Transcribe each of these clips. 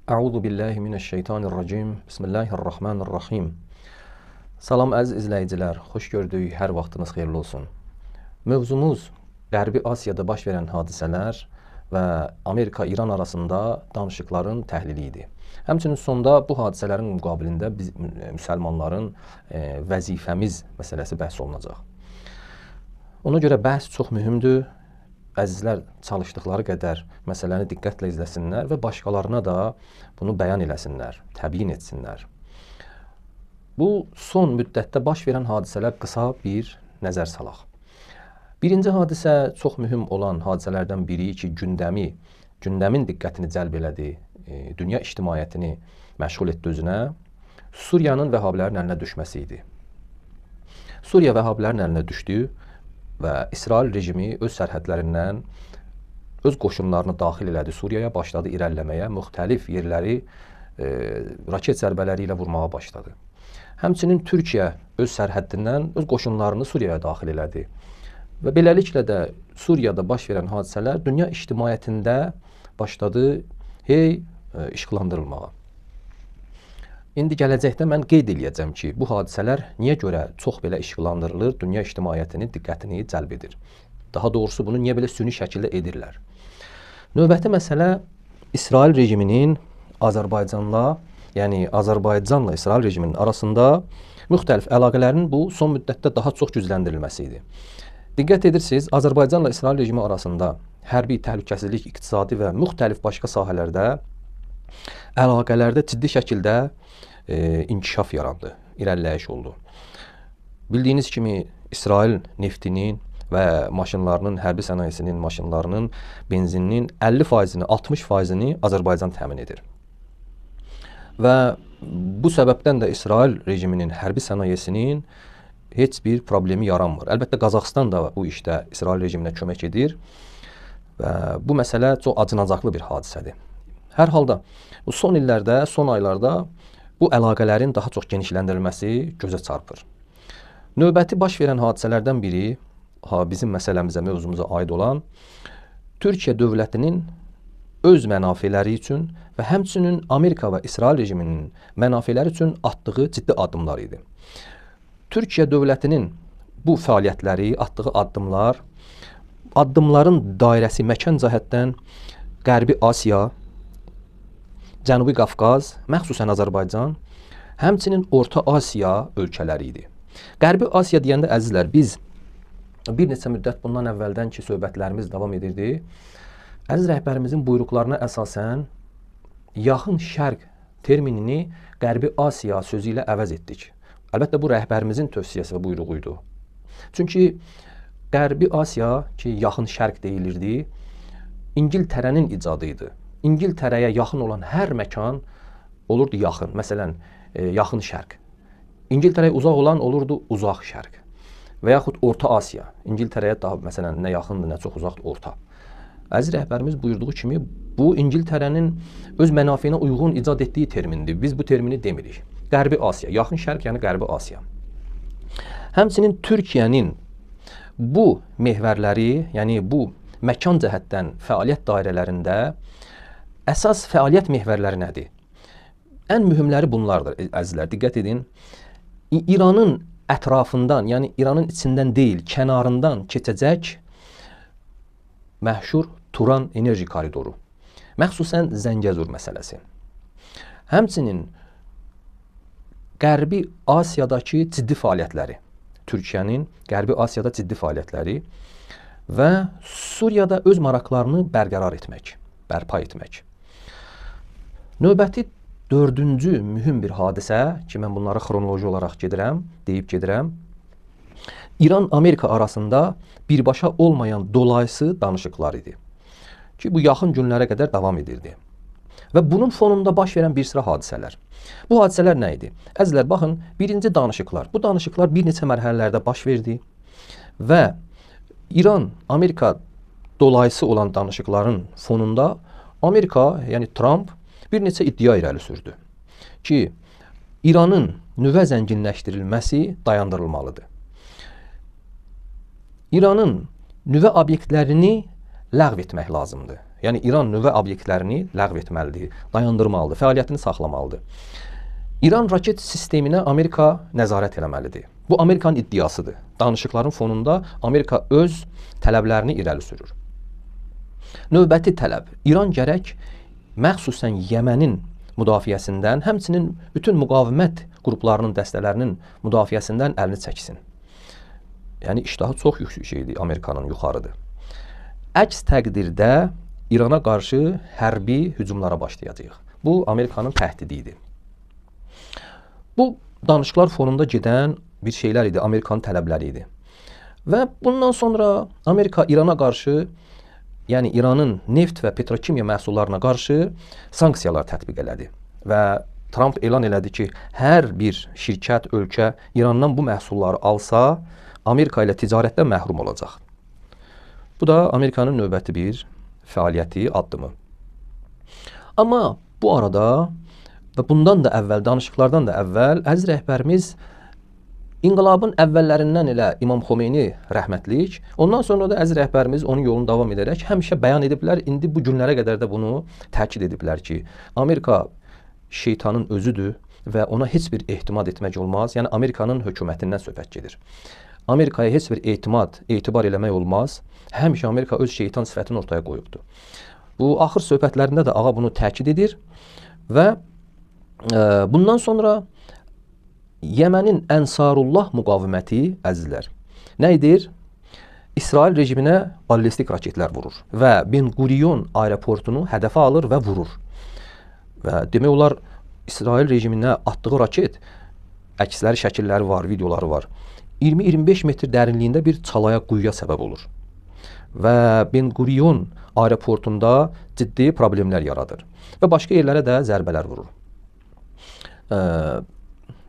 Əuzu billahi minəşşeytanirracim. Bismillahirrahmanirrahim. Salam əziz izləyicilər, xoş gördük, hər vaxtınız xeyirli olsun. Mövzumuz Qərbi Asiyada baş verən hadisələr və Amerika-İran arasında danışıqların təhlili idi. Həmçinin sonda bu hadisələrin müqabilində biz müsəlmanların vəzifəmiz məsələsi bəhs olunacaq. Ona görə bəhs çox mühümdür. Əzizlər çalışdıqları qədər məsələni diqqətlə izləsinlər və başqalarına da bunu bəyan eləsinlər, təbliğ etsinlər. Bu son müddətdə baş verən hadisələr qısa bir nəzər salaq. Birinci hadisə çox mühüm olan hadisələrdən biri ki, gündəmin diqqətini cəlb elədi, dünya ictimaiyyətini məşğul etdi özünə, Suriyanın vəhabilərin əlinə düşməsi idi. Suriya vəhabilərin əlinə düşdü və İsrail rejimi öz sərhədlərindən öz qoşunlarını daxil elədi Suriyaya, başladı irəliləməyə, müxtəlif yerləri raket zərbələri ilə vurmağa başladı. Həmçinin Türkiyə öz sərhəddindən öz qoşunlarını Suriyaya daxil elədi. Və beləliklə də Suriyada baş verən hadisələr dünya ictimaiyyətində başladı işıqlandırılmağa. İndi gələcəkdə mən qeyd eləyəcəm ki, bu hadisələr niyə görə çox belə işıqlandırılır, dünya ictimaiyyətinin diqqətini cəlb edir. Daha doğrusu bunu niyə belə süni şəkildə edirlər? Növbəti məsələ İsrail rejiminin Azərbaycanla İsrail rejiminin arasında müxtəlif əlaqələrin bu son müddətdə daha çox gücləndirilməsi idi. Diqqət edirsiniz, Azərbaycanla İsrail rejimi arasında hərbi təhlükəsizlik, iqtisadi və müxtəlif başqa sahələrdə əlaqələrdə ciddi şəkildə inkişaf yarandı, irəliləyiş oldu. Bildiyiniz kimi İsrail neftinin və maşınlarının, hərbi sənayesinin, maşınlarının, benzininin 50%-ni, 60%-ni Azərbaycan təmin edir. Və bu səbəbdən də İsrail rejiminin hərbi sənayesinin heç bir problemi yaranmır. Əlbəttə, Qazaxıstan da bu işdə İsrail rejiminə kömək edir və bu məsələ çox acınacaqlı bir hadisədir. Hər halda, bu son illərdə, son aylarda bu əlaqələrin daha çox genişləndirilməsi gözə çarpır. Növbəti baş verən hadisələrdən biri, bizim məsələmizə, mövzumuza aid olan Türkiyə dövlətinin öz mənafeləri üçün və həmçinin Amerika və İsrail rejiminin mənafeləri üçün atdığı ciddi addımlar idi. Türkiyə dövlətinin bu fəaliyyətləri, atdığı addımların dairəsi məkan cəhətdən Qərbi Asiya, Cənubi Qafqaz, məxsusən Azərbaycan, həmçinin Orta Asiya ölkələri idi. Qərbi Asiya deyəndə əzizlər, biz bir neçə müddət bundan əvvəldən ki, söhbətlərimiz davam edirdi. Əziz rəhbərimizin buyruqlarına əsasən Yaxın Şərq terminini Qərbi Asiya sözü ilə əvəz etdik. Əlbəttə, bu rəhbərimizin tövsiyəsi və buyruğuydu. Çünki Qərbi Asiya ki, Yaxın Şərq deyilirdi, İngiltərənin icadı idi. İngiltərəyə yaxın olan hər məkan olurdu yaxın. Məsələn, Yaxın Şərq. İngiltərəyə uzaq olan olurdu Uzaq Şərq. Və yaxud Orta Asiya. İngiltərəyə daha, məsələn, nə yaxındır, nə çox uzaqdır, orta. Əziz rəhbərimiz buyurduğu kimi, bu İngiltərənin öz mənafeyinə uyğun icad etdiyi termindir. Biz bu termini demirik. Qərbi Asiya, Yaxın Şərq, yəni Qərbi Asiya. Həmçinin Türkiyənin bu mehvərləri, yəni bu məkan cəhətdən fəaliyyət dairələrində əsas fəaliyyət mehvərləri nədir? Ən mühümləri bunlardır, əzizlər. Diqqət edin. İranın ətrafından, yəni İranın içindən deyil, kənarından keçəcək məşhur Turan enerji koridoru. Məxsusən Zəngəzur məsələsi. Həmçinin Qərbi Asiyadakı ciddi fəaliyyətləri, Türkiyənin Qərbi Asiyada ciddi fəaliyyətləri və Suriyada öz maraqlarını bərqərar etmək, bərpa etmək. Növbəti dördüncü mühüm bir hadisə ki, mən bunları xronoloji olaraq deyib gedirəm. İran-Amerika arasında birbaşa olmayan dolayısı danışıqlar idi ki, bu yaxın günlərə qədər davam edirdi. Və bunun fonunda baş verən bir sıra hadisələr. Bu hadisələr nə idi? Əzizlər, baxın, birinci danışıqlar. Bu danışıqlar bir neçə mərhələlərdə baş verdi və İran-Amerika dolayısı olan danışıqların fonunda Amerika, yəni Trump, bir neçə iddia irəli sürdü ki, İranın nüvə zənginləşdirilməsi dayandırılmalıdır. İranın nüvə obyektlərini ləğv etmək lazımdır. Yəni İran nüvə obyektlərini ləğv etməlidir, dayandırmalıdır, fəaliyyətini saxlamalıdır. İran raket sisteminə Amerika nəzarət eləməlidir. Bu Amerikanın iddiasıdır. Danışıqların fonunda Amerika öz tələblərini irəli sürür. Növbəti tələb, İran gərək məxsusən Yəmənin müdafiəsindən, həmçinin bütün müqavimət qruplarının, dəstələrinin müdafiəsindən əlini çəksin. Yəni iştahı çox yüksək şeydir, Amerikanın yuxarıdır. Əks təqdirdə İrana qarşı hərbi hücumlara başlayacağıq. Bu Amerikanın təhdidi idi. Bu danışıqlar fonunda gedən bir şeylər idi, Amerikanın tələbləri idi. Və bundan sonra Amerika İrana qarşı, yəni İranın neft və petrokimya məhsullarına qarşı sanksiyalar tətbiq elədi. Və Trump elan elədi ki, hər bir şirkət, ölkə İrandan bu məhsulları alsa, Amerika ilə ticarətdən məhrum olacaq. Bu da Amerikanın növbəti bir fəaliyyəti, addımı. Amma bu arada və bundan da əvvəl, danışıqlardan da əvvəl əziz rəhbərimiz İnqilabın əvvəllərindən elə İmam Xomeyni rəhmətlik, ondan sonra da əziz rəhbərimiz onun yolunu davam edərək həmişə bəyan ediblər, indi bu günlərə qədər də bunu təkid ediblər ki, Amerika şeytanın özüdür və ona heç bir ehtimad etmək olmaz. Yəni Amerikanın hökumətindən söhbət gedir. Amerikaya heç bir etibar eləmək olmaz. Həmişə Amerika öz şeytan sifətini ortaya qoyubdur. Bu axır söhbətlərində də ağa bunu təkid edir və bundan sonra Yəmənin Ənsarullah müqaviməti, əzizlər, nə edir? İsrail rejiminə ballistik raketlər vurur və Ben Gurion aeroportunu hədəfə alır və vurur. Və demək olar, İsrail rejiminə atdığı raket, əksləri, şəkilləri var, videoları var. 20-25 metr dərinliyində bir çalaya, quyuya səbəb olur. Və Ben Gurion aeroportunda ciddi problemlər yaradır. Və başqa yerlərə də zərbələr vurur.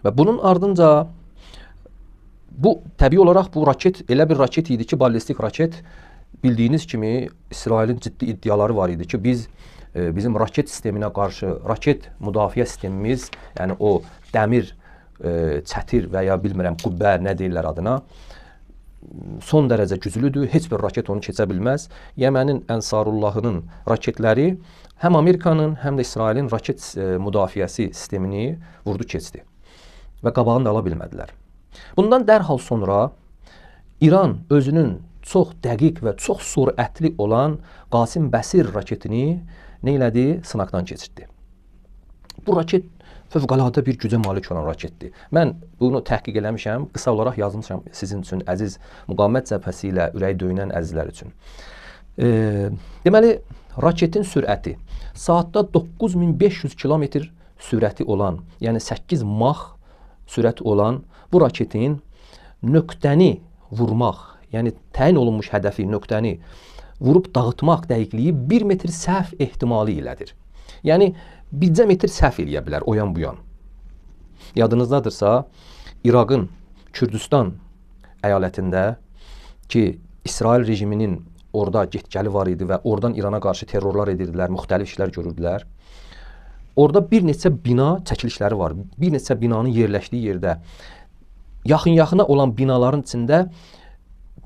Və bunun ardınca bu təbii olaraq bu raket elə bir raket idi ki, ballistik raket, bildiyiniz kimi İsrailin ciddi iddiaları var idi ki, bizim raket sisteminə qarşı raket müdafiə sistemimiz, yəni o dəmir, çətir və ya bilmirəm qübbə nə deyirlər adına, son dərəcə güclüdür, heç bir raket onu keçə bilməz. Yəmənin Ənsarullahının raketləri həm Amerikanın, həm də İsrailin raket müdafiəsi sistemini vurdu keçdi və qabağını da ala bilmədilər. Bundan dərhal sonra İran özünün çox dəqiq və çox sürətli olan Qasim Bəsir raketini nə elədi? Sınaqdan keçirdi. Bu raket fövqəladə bir gücə malik olan raketdir. Mən bunu təhqiq eləmişəm, qısa olaraq yazmışam sizin üçün, əziz müqavimət cəbhəsi ilə ürəyi döyünən əzizlər üçün. Deməli, raketin sürəti saatda 9500 kilometr sürəti olan, yəni 8 mah sürət olan bu raketin nöqtəni vurmaq, yəni təyin olunmuş hədəfi, nöqtəni vurub dağıtmaq dəqiqliyi 1 metr səhv ehtimalı ilədir. Yəni, bircə metr səhv eləyə bilər o yan bu yan. Yadınızdadırsa, İraqın Kürdistan əyalətində ki, İsrail rejiminin orada get-gəli var idi və oradan İrana qarşı terrorlar edirdilər, müxtəlif işlər görürdülər. Orada bir neçə bina çəkilişləri var. Bir neçə binanın yerləşdiyi yerdə yaxın-yaxına olan binaların içində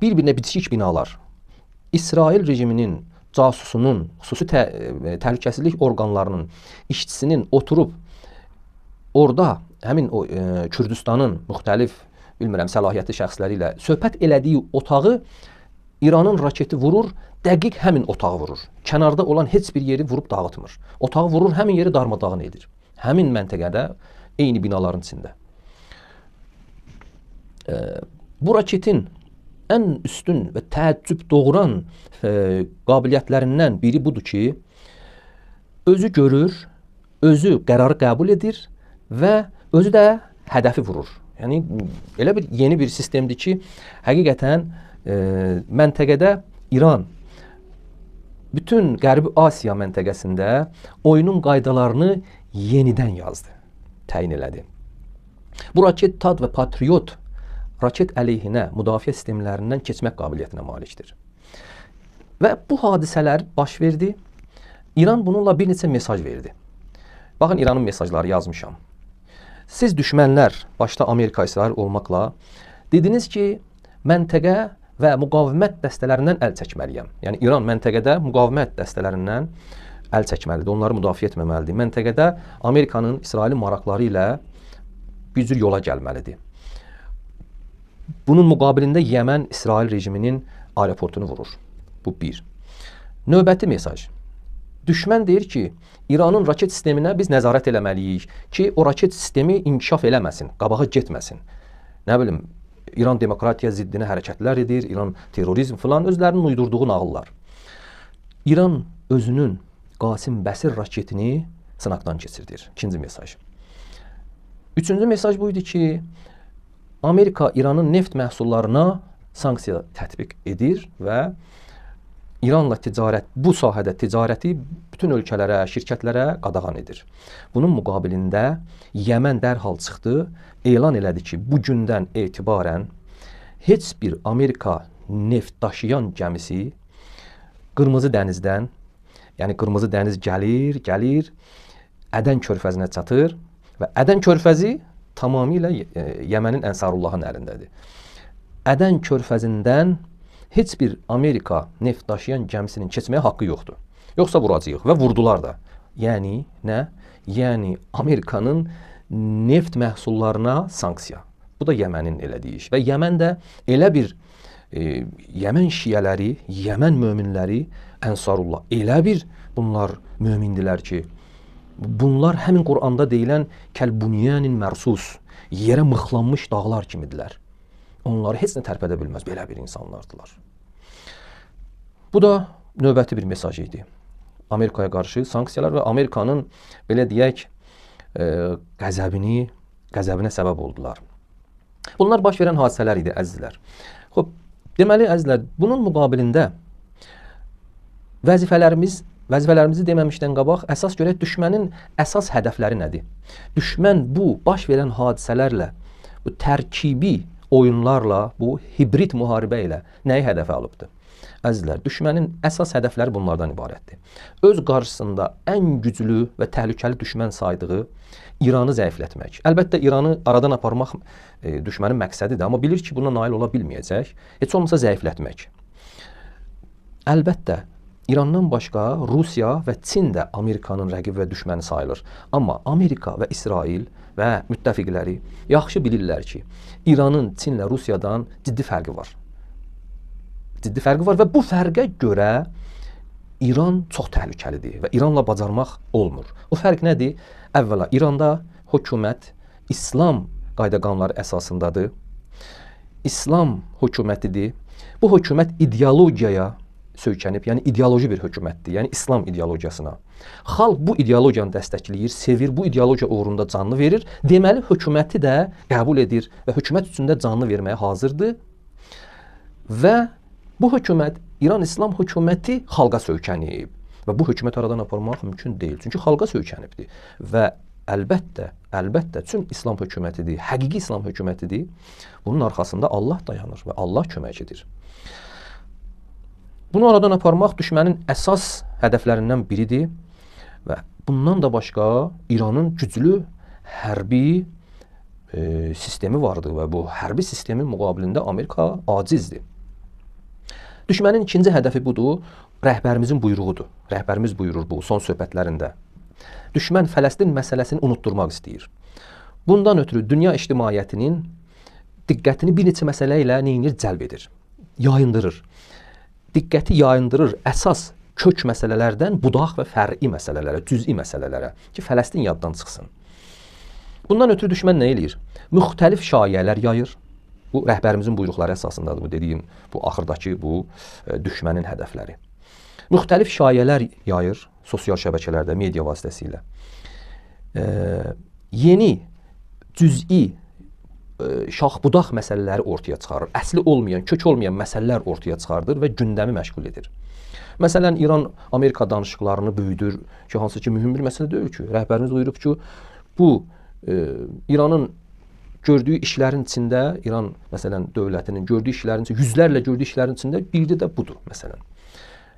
bir-birinə bitişik binalar. İsrail rejiminin, casusunun, xüsusi təhlükəsizlik orqanlarının işçisinin oturub orada həmin o Kürdistanın müxtəlif, bilmirəm, səlahiyyətli şəxsləri ilə söhbət elədiyi otağı İranın raketi vurur, dəqiq həmin otağı vurur. Kənarda olan heç bir yeri vurub dağıtmır. Otağı vurur, həmin yeri darmadağın edir. Həmin məntəqədə, eyni binaların içində. Bu raketin ən üstün və təəccüb doğuran qabiliyyətlərindən biri budur ki, özü görür, özü qərarı qəbul edir və özü də hədəfi vurur. Yəni, elə bir yeni bir sistemdir ki, həqiqətən məntəqədə İran bütün Qərbi Asiya məntəqəsində oyunun qaydalarını yenidən yazdı, təyin elədi. Bu raket TAD və Patriot raket əleyhinə müdafiə sistemlərindən keçmək qabiliyyətinə malikdir. Və bu hadisələr baş verdi. İran bununla bir neçə mesaj verdi. Baxın, İranın mesajları yazmışam. Siz düşmənlər, başda Amerika, İsrail olmaqla, dediniz ki, məntəqə və müqavimət dəstələrindən əl çəkməliyəm. Yəni İran məntəqədə müqavimət dəstələrindən əl çəkməlidir, onları müdafiə etməməlidir. Məntəqədə Amerikanın, İsrailin maraqları ilə bir cür yola gəlməlidir. Bunun müqabilində Yəmən İsrail rejiminin aeroportunu vurur. Bu bir. Növbəti mesaj. Düşmən deyir ki, İranın raket sisteminə biz nəzarət eləməliyik ki, o raket sistemi inkişaf eləməsin, qabağa getməsin. Nə bilim, İran demokratiya ziddinə hərəkətlər edir, İran terrorizm filan, özlərinin uydurduğu nağıllar. İran özünün Qasim Bəsir raketini sınaqdan keçirdir. İkinci mesaj. Üçüncü mesaj buydu ki, Amerika İranın neft məhsullarına sanksiya tətbiq edir və İranla ticarət, bu sahədə ticarəti bütün ölkələrə, şirkətlərə qadağan edir. Bunun müqabilində Yəmən dərhal çıxdı, elan elədi ki, bu gündən etibarən heç bir Amerika neft daşıyan gəmisi Qırmızı dənizdən, yəni Qırmızı dəniz gəlir, Ədən körfəzinə çatır və Ədən körfəzi tamamilə Yəmənin Ənsarullahın əlindədir. Ədən körfəzindən heç bir Amerika neft daşıyan gəmisinin keçməyə haqqı yoxdur. Yoxsa vuracağıq və vurdular da. Yəni nə? Yəni Amerikanın neft məhsullarına sanksiya. Bu da Yəmənin elədiyi iş. Və Yəmən də elə bir Yəmən şiyələri, Yəmən möminləri, Ənsarullah elə bir bunlar mömindilər ki, bunlar həmin Quranda deyilən kəlbunyanin mərsus, yerə mıxlanmış dağlar kimidirlər. Onları heç nə tərpədə bilməz, belə bir insanlardılar. Bu da növbəti bir mesaj idi. Amerikaya qarşı sanksiyalar və Amerikanın, belə deyək, qəzəbinə səbəb oldular. Bunlar baş verən hadisələr idi, əzizlər. Deməli, əzizlər, bunun müqabilində vəzifələrimizi deməmişdən qabaq, əsas görək düşmənin əsas hədəfləri nədir? Düşmən bu baş verən hadisələrlə, bu tərkibi oyunlarla, bu hibrid müharibə ilə nəyi hədəfə alıbdır? Əzizlər, düşmənin əsas hədəfləri bunlardan ibarətdir. Öz qarşısında ən güclü və təhlükəli düşmən saydığı İranı zəiflətmək. Əlbəttə, İranı aradan aparmaq düşmənin məqsədidir, amma bilir ki, buna nail ola bilməyəcək. Heç olmasa zəiflətmək. Əlbəttə, İrandan başqa Rusiya və Çin də Amerikanın rəqib və düşməni sayılır. Amma Amerika və İsrail və müttəfiqləri yaxşı bilirlər ki, İranın Çinlə Rusiyadan ciddi fərqi var. Ciddi fərqi var və bu fərqə görə İran çox təhlükəlidir və İranla bacarmaq olmur. O fərq nədir? Əvvəla, İranda hökumət İslam qayda-qanunları əsasındadır. İslam hökumətidir. Bu hökumət ideologiyaya söykənib, yəni ideoloji bir hökumətdir, yəni İslam ideologiyasına. Xalq bu ideologiyanı dəstəkləyir, sevir, bu ideologiya uğrunda canını verir. Deməli, hökuməti də qəbul edir və hökumət üçün də canını verməyə hazırdır. Və bu hökumət, İran İslam hökuməti xalqa söykənib və bu hökumət aradan aparmaq mümkün deyil. Çünki xalqa söykənibdir və əlbəttə, çün İslam hökumətidir, həqiqi İslam hökumətidir. Bunun arxasında Allah dayanır və Allah kömək edir. Bunu aradan aparmaq düşmənin əsas hədəflərindən biridir və bundan da başqa İranın güclü hərbi sistemi vardır və bu hərbi sistemin müqabilində Amerika acizdir. Düşmənin ikinci hədəfi budur, rəhbərimizin buyruğudur. Rəhbərimiz buyurur bu son söhbətlərində. Düşmən Fələstin məsələsini unutturmaq istəyir. Bundan ötürü dünya ictimaiyyətinin diqqətini bir neçə məsələ ilə neyinir? Cəlb edir, yayındırır. Diqqəti yayındırır əsas kök məsələlərdən budaq və fər'i məsələlərə, cüz'i məsələlərə ki, Fələstin yaddan çıxsın. Bundan ötürü düşmən nə eləyir? Müxtəlif şayələr yayır. Bu, rəhbərimizin buyruqları əsasındadır, bu dediyim, bu axırdakı bu düşmənin hədəfləri. Müxtəlif şayələr yayır sosial şəbəkələrdə, media vasitəsilə. Yeni, cüz'i, şax-budaq məsələləri ortaya çıxarır. Əsli olmayan, kök olmayan məsələlər ortaya çıxardır və gündəmi məşğul edir. Məsələn, İran-Amerika danışıqlarını böyüdür ki, hansı ki, mühüm bir məsələ deyil ki, rəhbərimiz buyurub ki, bu, İranın gördüyü işlərin içində, İran, məsələn, dövlətinin gördüyü işlərin içində, yüzlərlə gördüyü işlərin içində biri də budur, məsələn.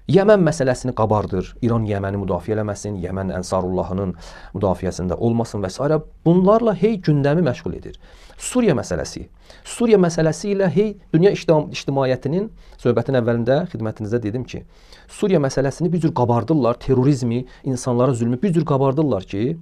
Yəmən məsələsini qabardır. İran Yəməni müdafiə eləməsin, Yəmən Ənsarullahının müdafiəsində olmasın və s. Bunlarla hey gündəmi məşğul edir. Suriya məsələsi. Suriya məsələsi ilə hey dünya ictimaiyyətinin, söhbətin əvvəlində xidmətinizdə dedim ki, Suriya məsələsini bir cür qabardırlar, terrorizmi, insanlara zülmü bir cür qabardırlar ki,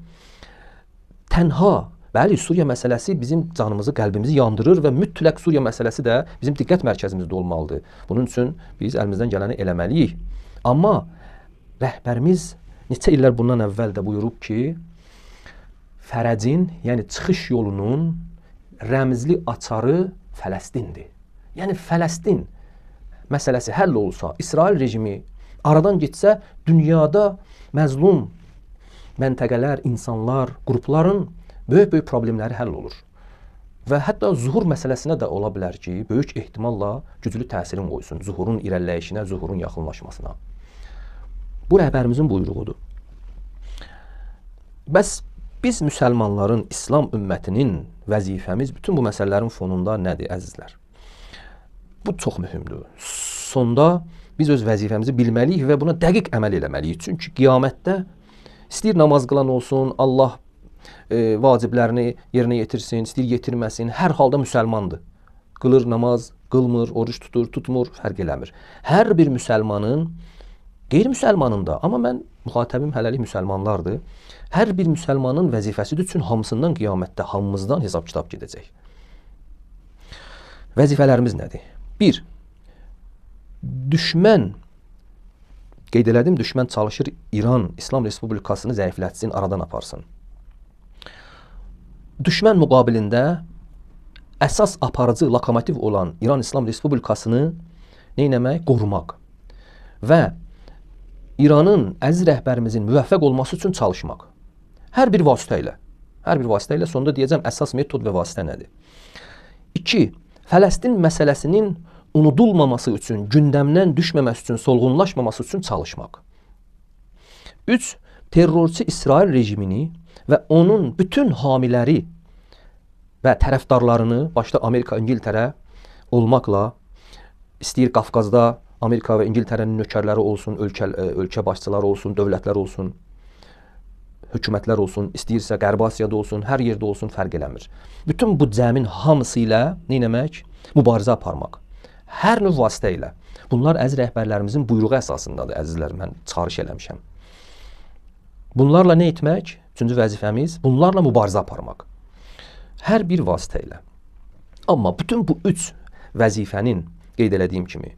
tənha, bəli, Suriya məsələsi bizim canımızı, qəlbimizi yandırır və mütləq Suriya məsələsi də bizim diqqət mərkəzimizdə olmalıdır. Bunun üçün biz əlimizdən gələni eləməliyik. Amma rəhbərimiz neçə illər bundan əvvəl də buyurub ki, fərəcin, yəni çıxış yolunun rəmzli açarı Fələstindir. Yəni Fələstin məsələsi həll olsa, İsrail rejimi aradan getsə, dünyada məzlum məntəqələr, insanlar, qrupların böyük problemləri həll olur. Və hətta zuhur məsələsinə də ola bilər ki, böyük ehtimalla güclü təsirin qoysun zuhurun irəliləyişinə, zuhurun yaxınlaşmasına. Bu rəhbərimizin buyruğudur. Bəs biz müsəlmanların, İslam ümmətinin vəzifəmiz bütün bu məsələlərin fonunda nədir, əzizlər? Bu çox mühümdür. Sonda biz öz vəzifəmizi bilməliyik və buna dəqiq əməl eləməliyik. Çünki qiyamətdə istəyir namaz qılan olsun, Allah vaciblərini yerinə yetirsin, istəyir yetirməsin, hər halda müsəlmandır. Qılır namaz, qılmır, oruç tutur, tutmur, fərq eləmir. Hər bir müsəlmanın, qeyri-müsəlmanın da, amma mən müxatəbim hələlik müsəlmanlardır, hər bir müsəlmanın vəzifəsidir üçün hamısından qiyamətdə, hamımızdan hesab kitab gedəcək. Vəzifələrimiz nədir? 1. Düşmən, qeyd elədim, düşmən çalışır İran İslam Respublikasını zəiflətsin, aradan aparsın. Düşmən müqabilində əsas aparıcı, lokomotiv olan İran İslam Respublikasını neynəmək? Qorumaq. Və İranın, əziz rəhbərimizin müvəffəq olması üçün çalışmaq. Hər bir vasitə ilə, sonunda deyəcəm, əsas metod və vasitə nədir? 2. Fələstin məsələsinin unudulmaması üçün, gündəmdən düşməməsi üçün, solğunlaşmaması üçün çalışmaq. 3. Terrorçu İsrail rejimini və onun bütün hamiləri və tərəfdarlarını, başda Amerika, İngiltərə olmaqla, istəyir Qafqazda Amerika və İngiltərənin nökərləri olsun, ölkə başçıları olsun, dövlətlər olsun, hökumətlər olsun, istəyirsə Qərbi Asiyada olsun, hər yerdə olsun, fərq eləmir. Bütün bu cəmin hamısı ilə neynəmək? Mübarizə aparmaq. Hər növ vasitə ilə. Bunlar əziz rəhbərlərimizin buyruğu əsasındadır, əzizlər, mən çağırış eləmişəm. Bunlarla nə etmək? 3-cü vəzifəmiz, bunlarla mübarizə aparmaq. Hər bir vasitə ilə. Amma bütün bu 3 vəzifənin, qeyd elədiyim kimi,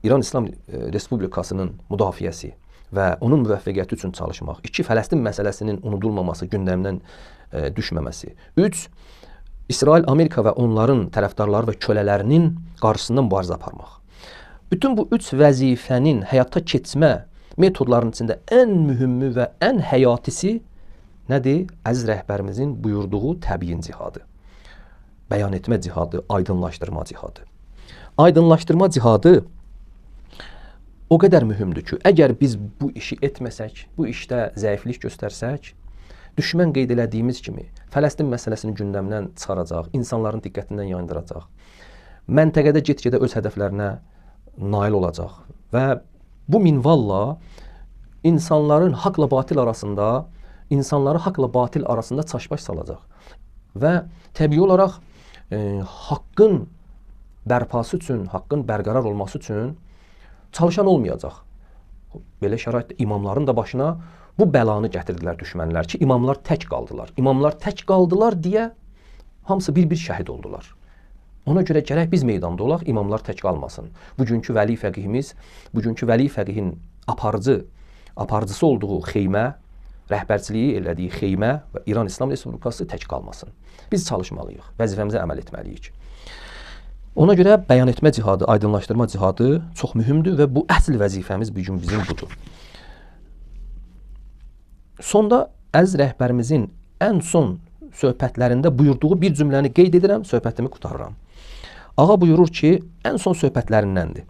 İran İslam Respublikasının müdafiəsi və onun müvəffəqiyyəti üçün çalışmaq. 2. Fələstin məsələsinin unudulmaması, gündəmdən düşməməsi. 3. İsrail, Amerika və onların tərəfdarları və kölələrinin qarşısında mübarizə aparmaq. Bütün bu 3 vəzifənin həyata keçmə metodlarının içində ən mühümü və ən həyatisi nədir? Əziz rəhbərimizin buyurduğu təbiin cihadı. Bəyan etmə cihadı, aydınlaşdırma cihadı. Aydınlaşdırma cihadı o qədər mühümdür ki, əgər biz bu işi etməsək, bu işdə zəiflik göstərsək, düşmən qeyd elədiyimiz kimi Fələstin məsələsini gündəmdən çıxaracaq, insanların diqqətindən yayındıracaq, məntəqədə get-gedə öz hədəflərinə nail olacaq və bu minvalla insanları haqla batil arasında çaşbaş salacaq və təbii olaraq haqqın bərpası üçün, haqqın bərqərar olması üçün çalışan olmayacaq. Belə şəraitdə imamların da başına bu bəlanı gətirdilər düşmənlər ki, imamlar tək qaldılar. İmamlar tək qaldılar deyə hamısı bir-bir şəhid oldular. Ona görə gərək biz meydanda olaq, imamlar tək qalmasın. Bugünkü vəli fəqihimiz, bugünkü vəli fəqihin aparıcısı olduğu xeymə, rəhbərçiliyi elədiyi xeymə və İran İslam Respublikası tək qalmasın. Biz çalışmalıyıq, vəzifəmizə əməl etməliyik. Ona görə bəyan etmə cihadı, aydınlaşdırma cihadı çox mühümdür və bu əsl vəzifəmiz bugün bizim budur. Sonda əziz rəhbərimizin ən son söhbətlərində buyurduğu bir cümləni qeyd edirəm, söhbətimi qutarıram. Ağa buyurur ki, ən son söhbətlərindəndir.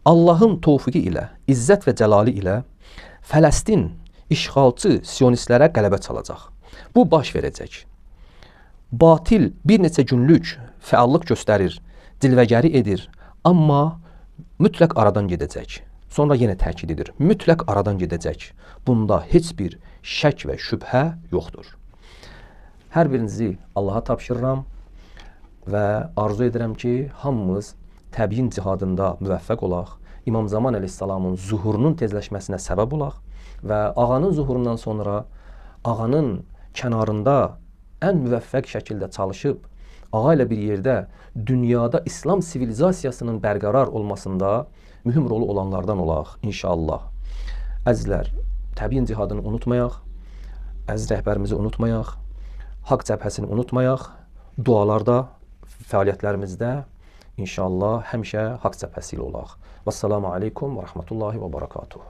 Allahın tövfiqi ilə, izzət və cəlali ilə Fələstin işğalçı sionistlərə qələbə çalacaq. Bu baş verəcək. Batil bir neçə günlük fəallıq göstərir, dilvəgəri edir, amma mütləq aradan gedəcək. Sonra yenə təkid edir. Mütləq aradan gedəcək. Bunda heç bir şək və şübhə yoxdur. Hər birinizi Allaha tapşırıram və arzu edirəm ki, hamımız təbyin cihadında müvəffəq olaq. İmam Zaman əleyhissalamın zuhurunun tezləşməsinə səbəb olaq və ağanın zuhurundan sonra ağanın kənarında ən müvəffəq şəkildə çalışıb ağa ilə bir yerdə dünyada İslam sivilizasiyasının bərqərar olmasında mühüm rolu olanlardan olaq inşallah. Əzizlər, təbyin cihadını unutmayaq, əziz rəhbərimizi unutmayaq, haqq cəbhəsini unutmayaq, dualarda, fəaliyyətlərimizdə inşallah həmişə haqq cəbhəsi ilə olaq. Vəssalamu aleykum və rəhmətullahi və barakatuhu.